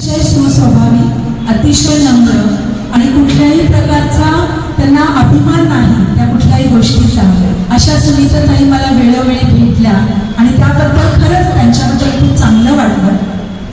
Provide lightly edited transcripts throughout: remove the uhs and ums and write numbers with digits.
अतिशय सुस्वभावी, अतिशय नम्र आणि कुठल्याही प्रकारचा त्यांना अभिमान नाही त्या कुठल्याही गोष्टीचा, अशा सुनीताताई मला वेळोवेळी भेटल्या आणि त्याबद्दल खरंच त्यांच्याबद्दल खूप चांगलं वाटलं.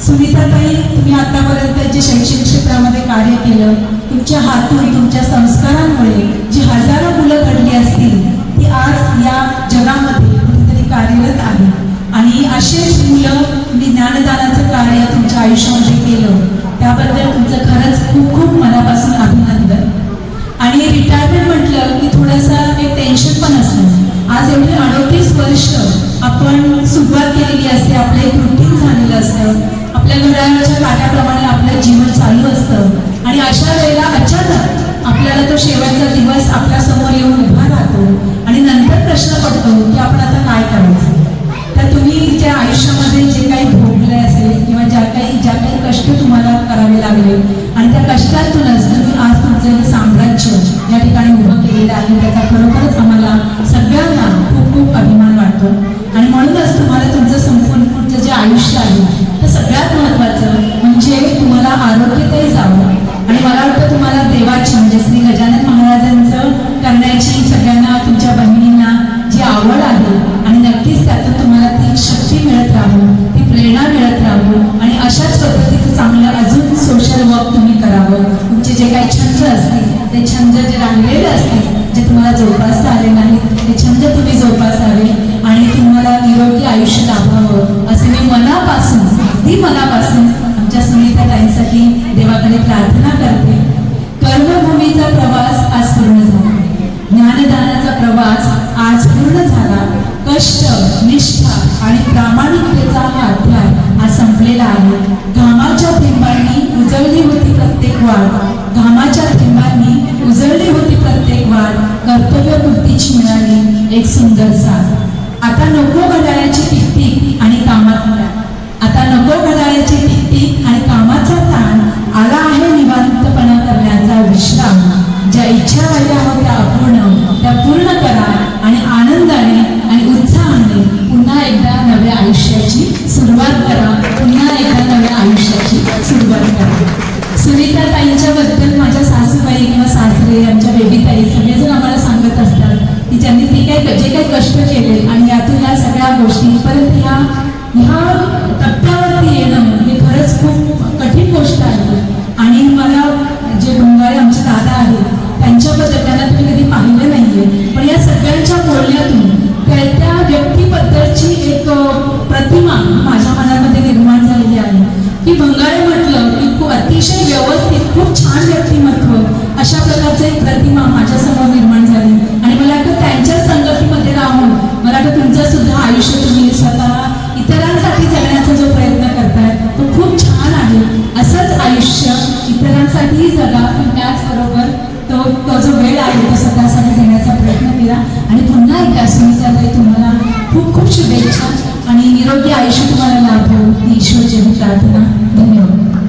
सुनीताताई, तुम्ही आतापर्यंत जे शैक्षणिक क्षेत्रामध्ये कार्य केलं, तुमच्या हातून तुमच्या संस्कारांमुळे जी हजारो मुलं घडली असतील ती आज या जगामध्ये कुठेतरी कार्यरत आहे. आणि असेच मुलं तुम्ही ज्ञानदानाचं कार्य तुमच्या आयुष्यामध्ये केलं, त्याबद्दल तुमचं खरंच खूप खूप मनापासून अभिनंदन. आणि रिटायरमेंट म्हटलं की थोडंसं एक टेन्शन पण असतं. आज एवढे 38 वर्ष आपण सुरुवात केलेली असते, आपलं एक रुटीन झालेलं असतं, आपल्या घड्याळाच्या काट्याप्रमाणे आपलं जीवन चालू असतं आणि अशा वेळेला अचानक आपल्याला तो शेवटचा दिवस आपल्या समोर येऊन उभा राहतो आणि नंतर प्रश्न पडतो की आपण आता काय करायचं. तर तुम्ही त्या आयुष्यामध्ये जे काही भोगले असेल किंवा ज्या काही कष्ट तुम्हाला करावे लागले आणि त्या कष्टातूनच तुम्ही आज तुमचं हे साम्राज्य या ठिकाणी उभं केलेलं आहे, त्याचा खरोखरच आम्हाला सगळ्यांना खूप खूप अभिमान वाटतो. आणि म्हणूनच तुम्हाला तुमचं संपूर्ण जे आयुष्य आहे तर सगळ्यात महत्त्वाचं म्हणजे तुम्हाला आरोग्यतही जावं. आणि मला वाटतं तुम्हाला देवाची म्हणजे श्री गजानन महाराजांचं करण्याची सगळ्यांना तुमच्या बहिणींना जी आवड आहे आणि नक्कीच त्यातून तुम्हाला ती शक्ती मिळत राहू, ती प्रेरणा मिळत राहू आणि अशाच पद्धतीचं चांगलं अजून सोशल वर्क तुम्ही करावं. तुमचे जे काही छंद असतील ते छंद जे राहिलेले असतील, जे तुम्हाला जोपासता आले नाहीत ते छंद तुम्ही जोपासावे आणि तुम्हाला निरोगी आयुष्य लाभावं असं मी मनापासून आमच्या सुनीताताईंसाठी देवाकडे प्रार्थना करते. कर्मभूमीचा प्रवास आज पूर्ण झाला, ज्ञानदानाचा प्रवास आज पूर्ण झाला. कष्ट, निष्ठा आणि प्रामाणिकतेचा हा अध्याय आज संपलेला आहे. घामाच्या थेंबांनी उजळली होती प्रत्येक वाट, घामाच्या थेंबांनी उजळली होती प्रत्येक वाट, कर्तव्यपूर्तीची मिळाली एक सुंदर साथ. आता नको घड्याळाची टिकटिक आणि कामाचा ताण, आला आहे निवांतपणा करण्याचा विश्राम. ज्या इच्छा राहिल्या होत्या अपूर्ण त्या पूर्ण करा आणि आनंदाने आणि उत्साहाने पुन्हा एकदा नव्या आयुष्याची सुरुवात करा. सुनीताताईंच्या बद्दल माझ्या सासूबाई किंवा सासरे, आमच्या बेबीताई सगळेजण आम्हाला सांगत असतात की ज्यांनी जे काही कष्ट केले आणि यातून या सगळ्या गोष्टींपर्यंत ह्या टप्प्यावरती येणं हे खरंच खूप कठीण गोष्ट आहे. आणि मला जे भंगारे आमचे दादा आहेत त्यांच्याबद्दल, त्यांना तुम्ही कधी पाहिलं नाहीये, पण या सगळ्यांच्या बोलण्यातून त्या व्यक्तीबद्दलची एक प्रतिमा माझ्या मनामध्ये निर्माण झालेली आहे की भंगारे म्हटलं की खूप अतिशय व्यवस्थित, खूप छान व्यक्तिमत्व, अशा प्रकारचं एक प्रतिमा माझ्यासमोर निर्माण झाली. आणि मला वाटतं त्यांच्या संगतीमध्ये राहून मला वाटतं तुमचं सुद्धा आयुष्य तुम्ही स्वतः इतरांसाठी जगण्याचा जो प्रयत्न करताय तो खूप छान आहे. असंच आयुष्य इतरांसाठीही जगा, पण त्याचबरोबर तो जो वेळ आहे तो स्वतःसाठी देण्याचा प्रयत्न केला. आणि पुन्हा एकदा सुनीताताई तुम्हाला खूप खूप शुभेच्छा आणि निरोगी आयुष्य तुम्हाला लाभो ही ईश्वरचरणी प्रार्थना. धन्यवाद.